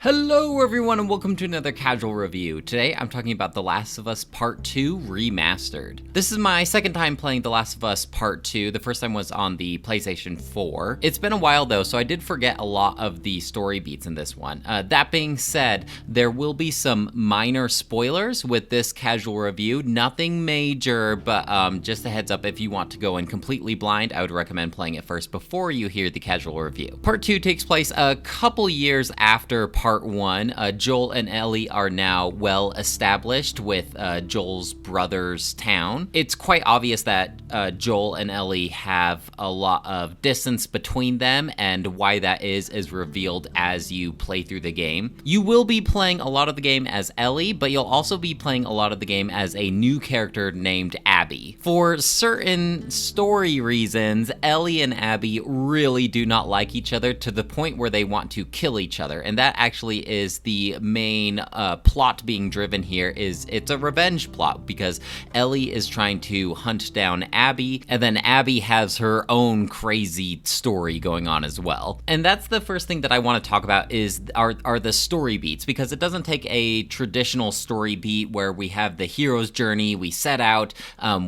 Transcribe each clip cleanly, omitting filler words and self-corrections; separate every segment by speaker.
Speaker 1: Hello everyone and welcome to another casual review. Today I'm talking about The Last of Us Part 2 Remastered. This is my second time playing The Last of Us Part 2. The first time was on the PlayStation 4. It's been a while though, so I did forget a lot of the story beats in this one. That being said, there will be some minor spoilers with this casual review. Nothing major, but just a heads up, if you want to go in completely blind, I would recommend playing it first before you hear the casual review. Part 2 takes place a couple years after Part 1. Joel and Ellie are now well established with Joel's brother's town. It's quite obvious that Joel and Ellie have a lot of distance between them, and why that is revealed as you play through the game. You will be playing a lot of the game as Ellie, but you'll also be playing a lot of the game as a new character named Abby. For certain story reasons, Ellie and Abby really do not like each other to the point where they want to kill each other, and that actually is the main plot being driven here. It's a revenge plot because Ellie is trying to hunt down Abby, and then Abby has her own crazy story going on as well. And that's the first thing that I want to talk about are the story beats, because it doesn't take a traditional story beat where we have the hero's journey, we set out,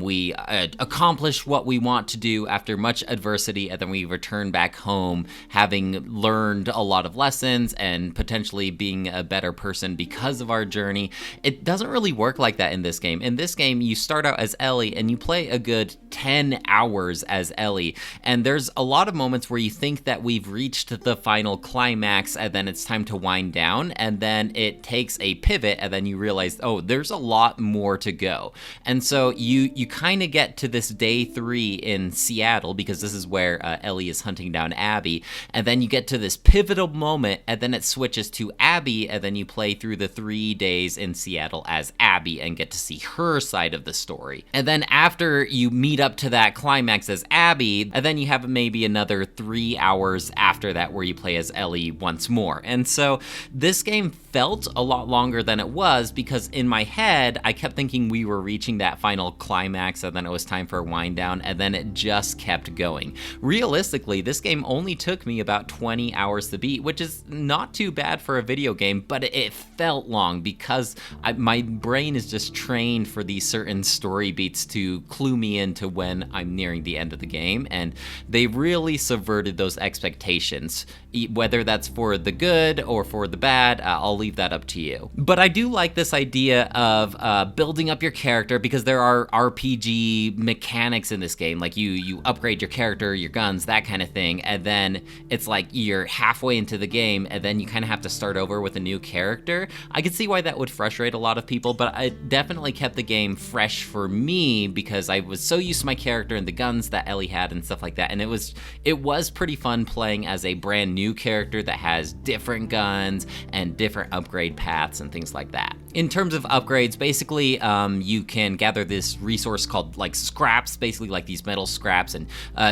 Speaker 1: we accomplish what we want to do after much adversity, and then we return back home having learned a lot of lessons and potentially being a better person because of our journey. It doesn't really work like that in this game. In this game, you start out as Ellie and you play a good 10 hours as Ellie, and there's a lot of moments where you think that we've reached the final climax and then it's time to wind down, and then it takes a pivot and then you realize, oh, there's a lot more to go. And so you kind of get to this day 3 in Seattle, because this is where Ellie is hunting down Abby, and then you get to this pivotal moment and then it switches to Abby, and then you play through the 3 days in Seattle as Abby and get to see her side of the story. And then after you meet up to that climax as Abby, and then you have maybe another 3 hours after that where you play as Ellie once more. And so this game felt a lot longer than it was, because in my head I kept thinking we were reaching that final climax and then it was time for a wind down, and then it just kept going. Realistically, this game only took me about 20 hours to beat, which is not too bad for a video game, but it felt long because my brain is just trained for these certain story beats to clue me into when I'm nearing the end of the game, and they really subverted those expectations. Whether that's for the good or for the bad, I'll leave that up to you. But I do like this idea of building up your character, because there are RPG mechanics in this game. Like you upgrade your character, your guns, that kind of thing, and then it's like you're halfway into the game and then you kind of have to start over with a new character. I could see why that would frustrate a lot of people, but it definitely kept the game fresh for me because I was so used to my character and the guns that Ellie had and stuff like that, and it was pretty fun playing as a brand new character that has different guns and different upgrade paths and things like that. In terms of upgrades, basically you can gather this resource called like scraps, basically like these metal scraps, and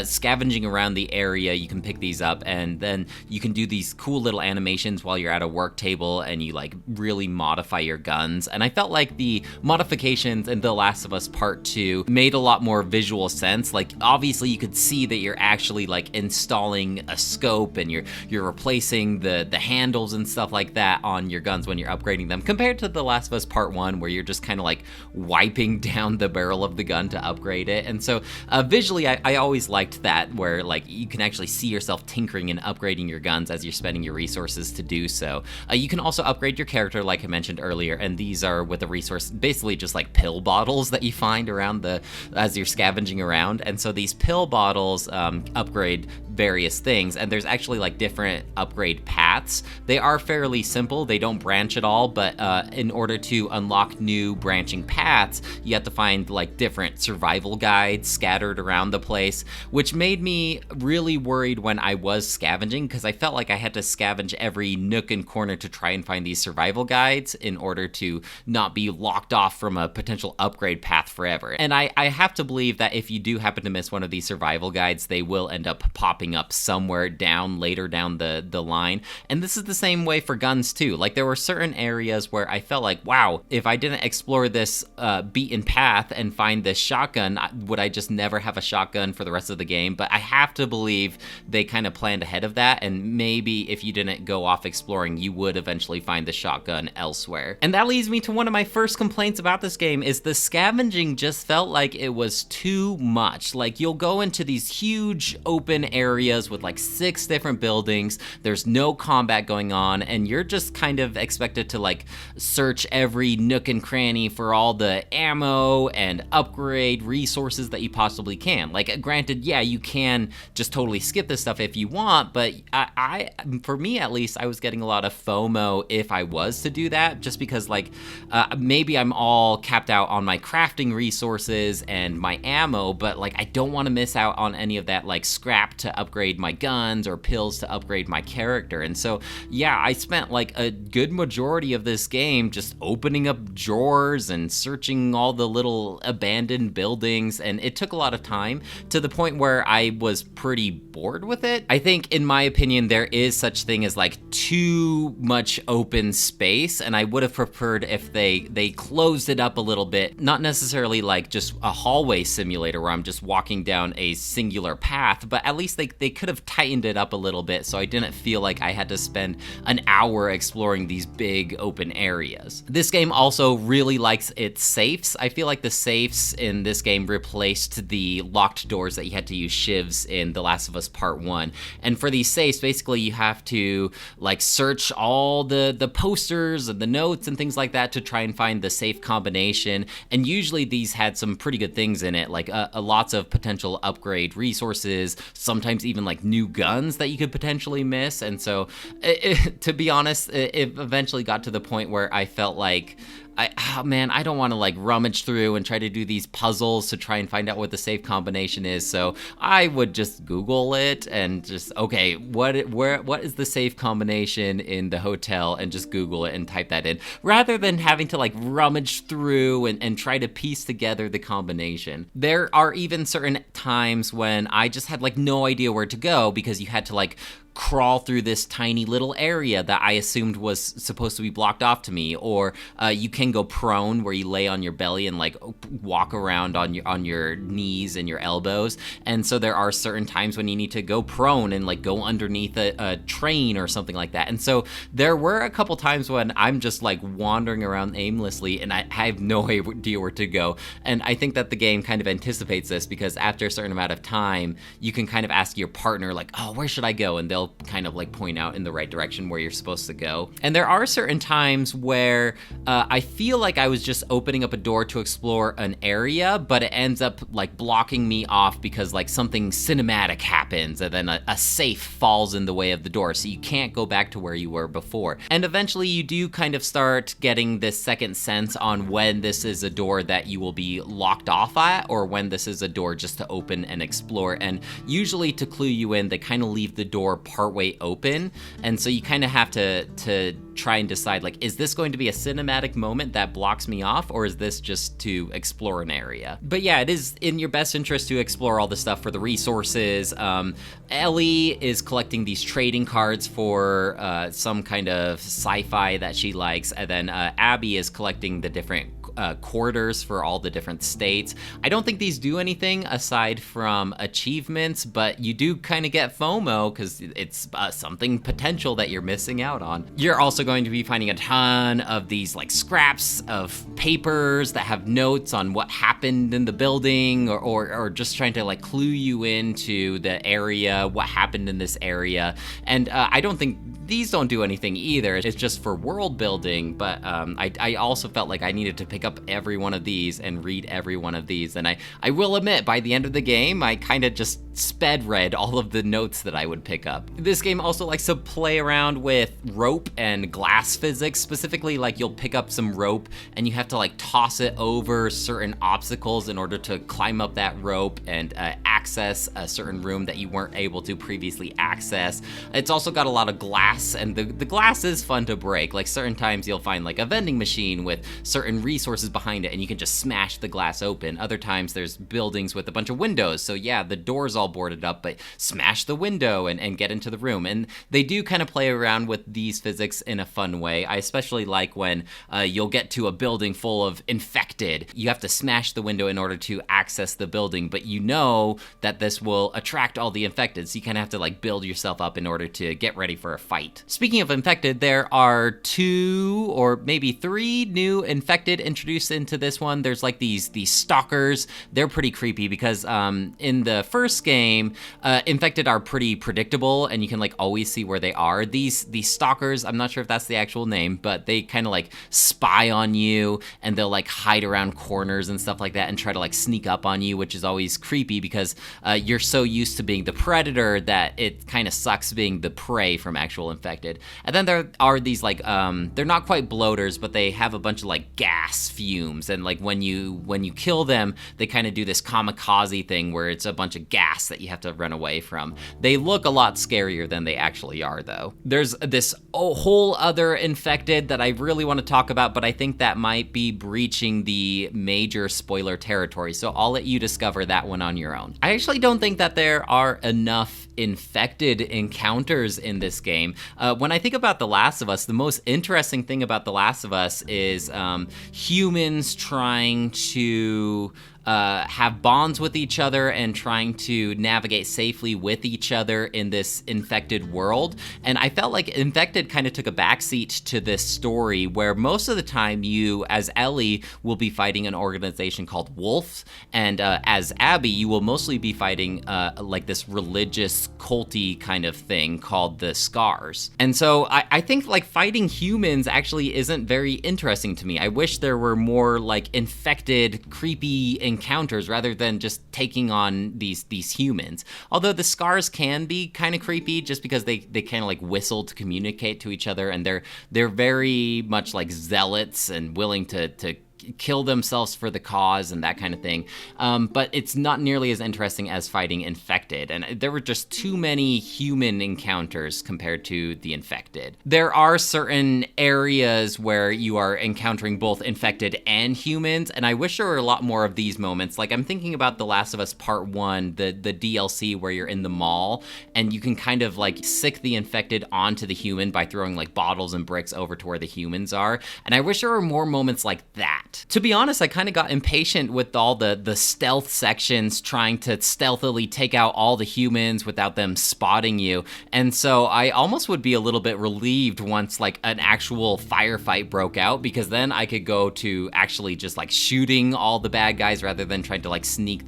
Speaker 1: scavenging around the area you can pick these up, and then you can do these cool little animations while you're at a work table and you like really modify your guns. And I felt like the modifications in The Last of Us Part 2 made a lot more visual sense. Like obviously you could see that you're actually like installing a scope and you're replacing the handles and stuff like that on your guns when you're upgrading them, compared to The Last of Us Part 1 where you're just kind of like wiping down the barrel of the gun to upgrade it. And so visually I always liked that, where like you can actually see yourself tinkering and upgrading your guns as you're spending your resources to do so. You can also upgrade your character like I mentioned earlier, and these are with a resource basically just like pill bottles that you find around as you're scavenging around. And so these pill bottles upgrade various things, and there's actually like different upgrade paths. They are fairly simple, they don't branch at all, but in order to unlock new branching paths, you have to find like different survival guides scattered around the place, which made me really worried when I was scavenging, because I felt like I had to scavenge every nook and corner to try and find these survival guides in order to not be locked off from a potential upgrade path forever. And I have to believe that if you do happen to miss one of these survival guides, they will end up popping popping up somewhere later down the line. And this is the same way for guns too. Like, there were certain areas where I felt like, wow, if I didn't explore this beaten path and find this shotgun, would I just never have a shotgun for the rest of the game? But I have to believe they kind of planned ahead of that, and maybe if you didn't go off exploring, you would eventually find the shotgun elsewhere. And that leads me to one of my first complaints about this game is the scavenging just felt like it was too much. Like, you'll go into these huge open areas with like 6 different buildings, there's no combat going on, and you're just kind of expected to like search every nook and cranny for all the ammo and upgrade resources that you possibly can. Like, granted, yeah, you can just totally skip this stuff if you want, but I for me at least, I was getting a lot of FOMO if I was to do that, just because like maybe I'm all capped out on my crafting resources and my ammo, but like I don't want to miss out on any of that like scrap to upgrade my guns or pills to upgrade my character. And so yeah, I spent like a good majority of this game just opening up drawers and searching all the little abandoned buildings, and it took a lot of time to the point where I was pretty bored with it. I think, in my opinion, there is such thing as like too much open space, and I would have preferred if they closed it up a little bit, not necessarily like just a hallway simulator where I'm just walking down a singular path, but at least they could have tightened it up a little bit so I didn't feel like I had to spend an hour exploring these big open areas. This game also really likes its safes. I feel like the safes in this game replaced the locked doors that you had to use shivs in The Last of Us Part 1. And for these safes, basically you have to like search all the posters and the notes and things like that to try and find the safe combination. And usually these had some pretty good things in it, like lots of potential upgrade resources, sometimes even like new guns that you could potentially miss. And so to be honest, it eventually got to the point where I felt like I don't want to like rummage through and try to do these puzzles to try and find out what the safe combination is. So I would just Google it and just, okay, what is the safe combination in the hotel, and just Google it and type that in, rather than having to like rummage through and try to piece together the combination. There are even certain times when I just had like no idea where to go, because you had to like crawl through this tiny little area that I assumed was supposed to be blocked off to me, or you can go prone, where you lay on your belly and like walk around on your knees and your elbows. And so there are certain times when you need to go prone and like go underneath a train or something like that. And so there were a couple times when I'm just like wandering around aimlessly and I have no idea where to go. And I think that the game kind of anticipates this, because after a certain amount of time, you can kind of ask your partner like, oh, where should I go? And they'll kind of like point out in the right direction where you're supposed to go. And there are certain times where I feel like I was just opening up a door to explore an area, but it ends up like blocking me off because like something cinematic happens, and then a safe falls in the way of the door, so you can't go back to where you were before. And eventually you do kind of start getting this second sense on when this is a door that you will be locked off at, or when this is a door just to open and explore. And usually to clue you in, they kind of leave the door partway open, and so you kind of have to try and decide, like, is this going to be a cinematic moment that blocks me off, or is this just to explore an area? But yeah, it is in your best interest to explore all the stuff for the resources. Ellie is collecting these trading cards for some kind of sci-fi that she likes, and then Abby is collecting the different quarters for all the different states. I don't think these do anything aside from achievements, but you do kind of get FOMO because it's something potential that you're missing out on. You're also going to be finding a ton of these like scraps of papers that have notes on what happened in the building, or just trying to like clue you into the area, what happened in this area. And I don't think these don't do anything either. It's just for world building, but I also felt like I needed to pick up every one of these and read every one of these. And I will admit, by the end of the game, I kind of just sped read all of the notes that I would pick up. This game also likes to play around with rope and glass physics. Specifically, like, you'll pick up some rope and you have to like toss it over certain obstacles in order to climb up that rope and access a certain room that you weren't able to previously access. It's also got a lot of glass glass, and the glass is fun to break. Like certain times you'll find like a vending machine with certain resources behind it and you can just smash the glass open. Other times there's buildings with a bunch of windows, so yeah, the door's all boarded up, but smash the window and get into the room. And they do kind of play around with these physics in a fun way. I especially like when you'll get to a building full of infected. You have to smash the window in order to access the building, but you know that this will attract all the infected, so you kind of have to like build yourself up in order to get ready for a fight. Speaking of infected, there are 2 or maybe 3 new infected introduced into this one. There's like these stalkers. They're pretty creepy because in the first game, infected are pretty predictable and you can like always see where they are. These stalkers, I'm not sure if that's the actual name, but they kind of like spy on you and they'll like hide around corners and stuff like that and try to like sneak up on you, which is always creepy because you're so used to being the predator that it kind of sucks being the prey from actual infected. And then there are these like they're not quite bloaters, but they have a bunch of like gas fumes, and like when you kill them, they kind of do this kamikaze thing where it's a bunch of gas that you have to run away from. They look a lot scarier than they actually are, though. There's this whole other infected that I really want to talk about, but I think that might be breaching the major spoiler territory, so I'll let you discover that one on your own. I actually don't think that there are enough infected encounters in this game. When I think about The Last of Us, the most interesting thing about The Last of Us is humans trying to have bonds with each other and trying to navigate safely with each other in this infected world. And I felt like Infected kind of took a backseat to this story where most of the time you, as Ellie, will be fighting an organization called Wolves, and as Abby, you will mostly be fighting like this religious culty kind of thing called the Scars. And so I think like fighting humans actually isn't very interesting to me. I wish there were more like infected, creepy encounters rather than just taking on these humans. Although the Scars can be kind of creepy just because they kind of like whistle to communicate to each other, and they're very much like zealots and willing to kill themselves for the cause and that kind of thing. But it's not nearly as interesting as fighting Infected, and there were just too many human encounters compared to the Infected. There are certain areas where you are encountering both Infected and humans, and I wish there were a lot more of these moments. Like I'm thinking about The Last of Us Part 1, the DLC where you're in the mall, and you can kind of like sick the Infected onto the human by throwing like bottles and bricks over to where the humans are, and I wish there were more moments like that. To be honest, I kind of got impatient with all the stealth sections trying to stealthily take out all the humans without them spotting you. And so I almost would be a little bit relieved once like an actual firefight broke out, because then I could go to actually just like shooting all the bad guys rather than trying to like sneak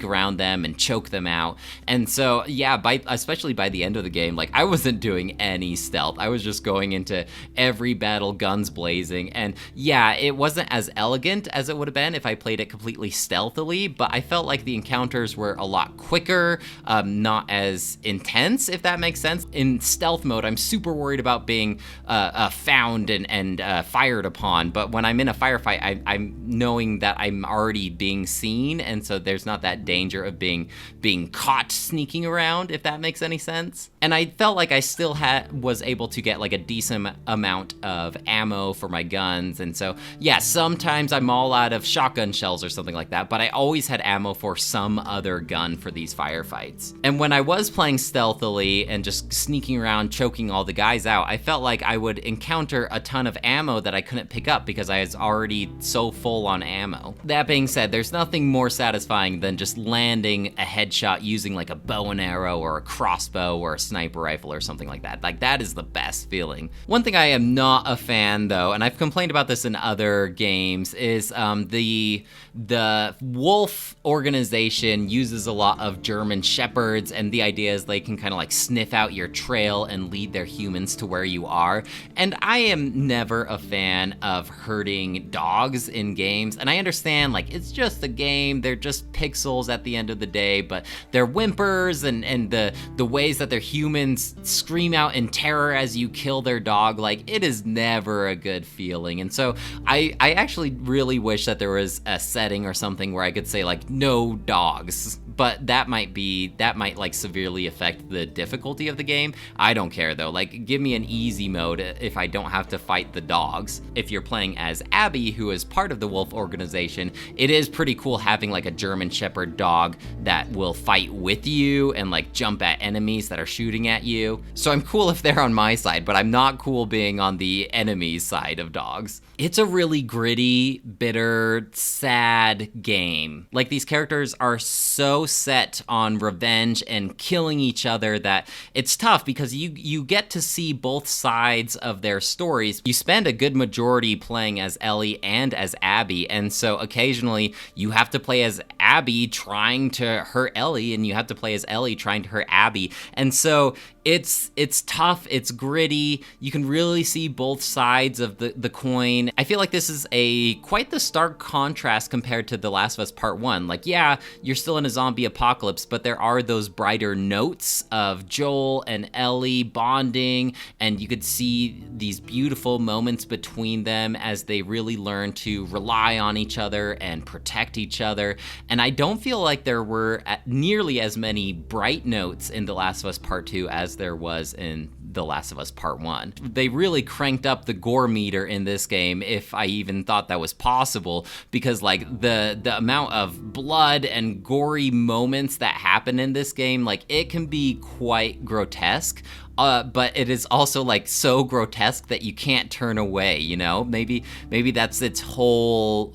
Speaker 1: around them and choke them out. And so yeah, especially by the end of the game, like I wasn't doing any stealth. I was just going into every battle guns blazing. And yeah, it wasn't as elegant as it would have been if I played it completely stealthily, but I felt like the encounters were a lot quicker, not as intense, if that makes sense. In stealth mode, I'm super worried about being found and fired upon, but when I'm in a firefight, I'm knowing that I'm already being seen, and so there's not that danger of being caught sneaking around, if that makes any sense. And I felt like I still was able to get like a decent amount of ammo for my guns, and so yeah, sometimes I'm all out of shotgun shells or something like that, but I always had ammo for some other gun for these firefights. And when I was playing stealthily and just sneaking around choking all the guys out, I felt like I would encounter a ton of ammo that I couldn't pick up because I was already so full on ammo. That being said, there's nothing more satisfying than just landing a headshot using like a bow and arrow or a crossbow or a sniper rifle or something like that. Like that is the best feeling. One thing I am not a fan though, and I've complained about this in other games, is the wolf organization uses a lot of German shepherds, and the idea is they can kind of like sniff out your trail and lead their humans to where you are. And I am never a fan of herding dogs in games, and I understand like it's just a game, they're just pixels at the end of the day, but their whimpers and the ways that their humans scream out in terror as you kill their dog, like it is never a good feeling. And so I actually really wish that there was a setting or something where I could say like no dogs, but that might like severely affect the difficulty of the game. I don't care though. Like, give me an easy mode if I don't have to fight the dogs. If you're playing as Abby, who is part of the wolf organization, it is pretty cool having like a German Shepherd dog that will fight with you and like jump at enemies that are shooting at you. So I'm cool if they're on my side, but I'm not cool being on the enemy's side of dogs. It's a really gritty, bitter, sad game. Like, these characters are so set on revenge and killing each other that it's tough because you get to see both sides of their stories. You spend a good majority playing as Ellie and as Abby, and so occasionally you have to play as Abby trying to hurt Ellie, and you have to play as Ellie trying to hurt Abby. And so it's tough, it's gritty. You can really see both sides of the coin. I feel like this is quite the stark contrast compared to The Last of Us Part 1. Like, yeah, you're still in a zombie apocalypse, but there are those brighter notes of Joel and Ellie bonding, and you could see these beautiful moments between them as they really learn to rely on each other and protect each other. And I don't feel like there were nearly as many bright notes in The Last of Us Part 2 as there was in The Last of Us Part 1. They really cranked up the gore meter in this game, if I even thought that was possible, because like the amount of blood and gory moments that happen in this game, like, it can be quite grotesque. But it is also like so grotesque that you can't turn away, you know? Maybe that's its whole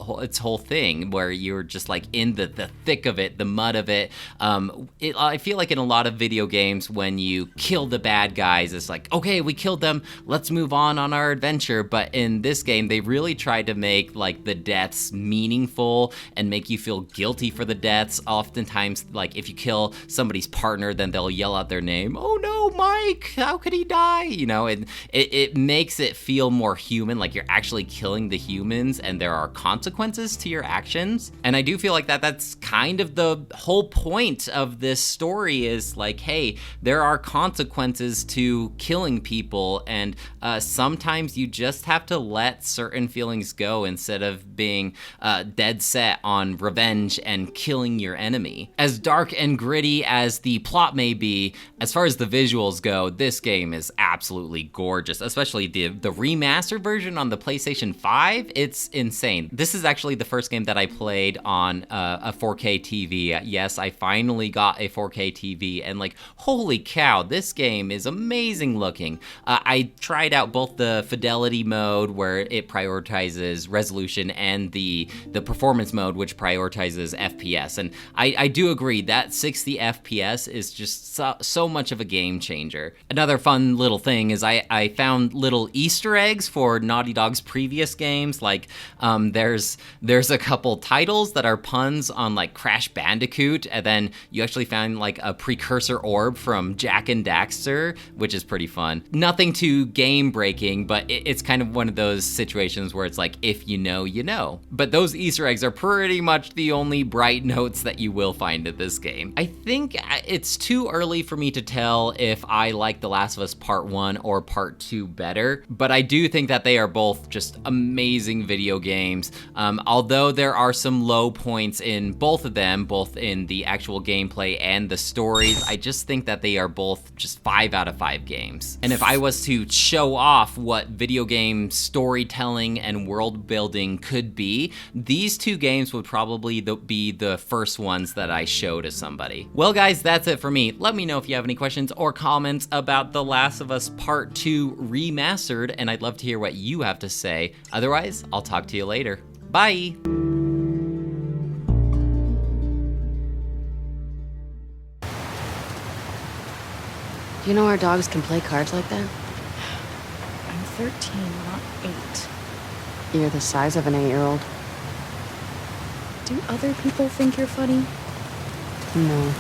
Speaker 1: thing, where you're just like in the thick of it, the mud of it. I feel like in a lot of video games, when you kill the bad guys, it's like, okay, we killed them, let's move on our adventure. But in this game, they really tried to make like the deaths meaningful and make you feel guilty for the deaths. Oftentimes, like, if you kill somebody's partner, then they'll yell out their name. Oh no, Mike! How could he die? You know, and it makes it feel more human, like you're actually killing the humans and there are consequences to your actions. And I do feel like that's kind of the whole point of this story, is like, hey, there are consequences to killing people, and sometimes you just have to let certain feelings go instead of being dead set on revenge and killing your enemy. As dark and gritty as the plot may be, as far as the visuals go, this game is absolutely gorgeous, especially the remastered version on the PlayStation 5. It's insane. This is actually the first game that I played on a 4K TV. Yes, I finally got a 4K TV, and like, holy cow, this game is amazing looking. I tried out both the fidelity mode, where it prioritizes resolution, and the performance mode, which prioritizes FPS, and I do agree that 60 FPS is just so much of a game changer. Another fun little thing is I found little Easter eggs for Naughty Dog's previous games. Like, there's a couple titles that are puns on like Crash Bandicoot, and then you actually found like a precursor orb from Jak and Daxter, which is pretty fun. Nothing too game breaking, but it's kind of one of those situations where it's like, if you know, you know. But those Easter eggs are pretty much the only bright notes that you will find in this game. I think it's too early for me to tell if I like The Last of Us Part 1 or Part 2 better, but I do think that they are both just amazing video games. Although there are some low points in both of them, both in the actual gameplay and the stories, I just think that they are both just 5 out of 5 games. And if I was to show off what video game storytelling and world building could be, these two games would probably be the first ones that I show to somebody. Well guys, that's it for me. Let me know if you have any questions or comments about The Last of Us Part 2 Remastered, and I'd love to hear what you have to say. Otherwise, I'll talk to you later. Bye!
Speaker 2: Do you know our dogs can play cards like that?
Speaker 3: I'm 13, not 8.
Speaker 2: You're the size of an 8-year-old.
Speaker 3: Do other people think you're funny?
Speaker 2: No.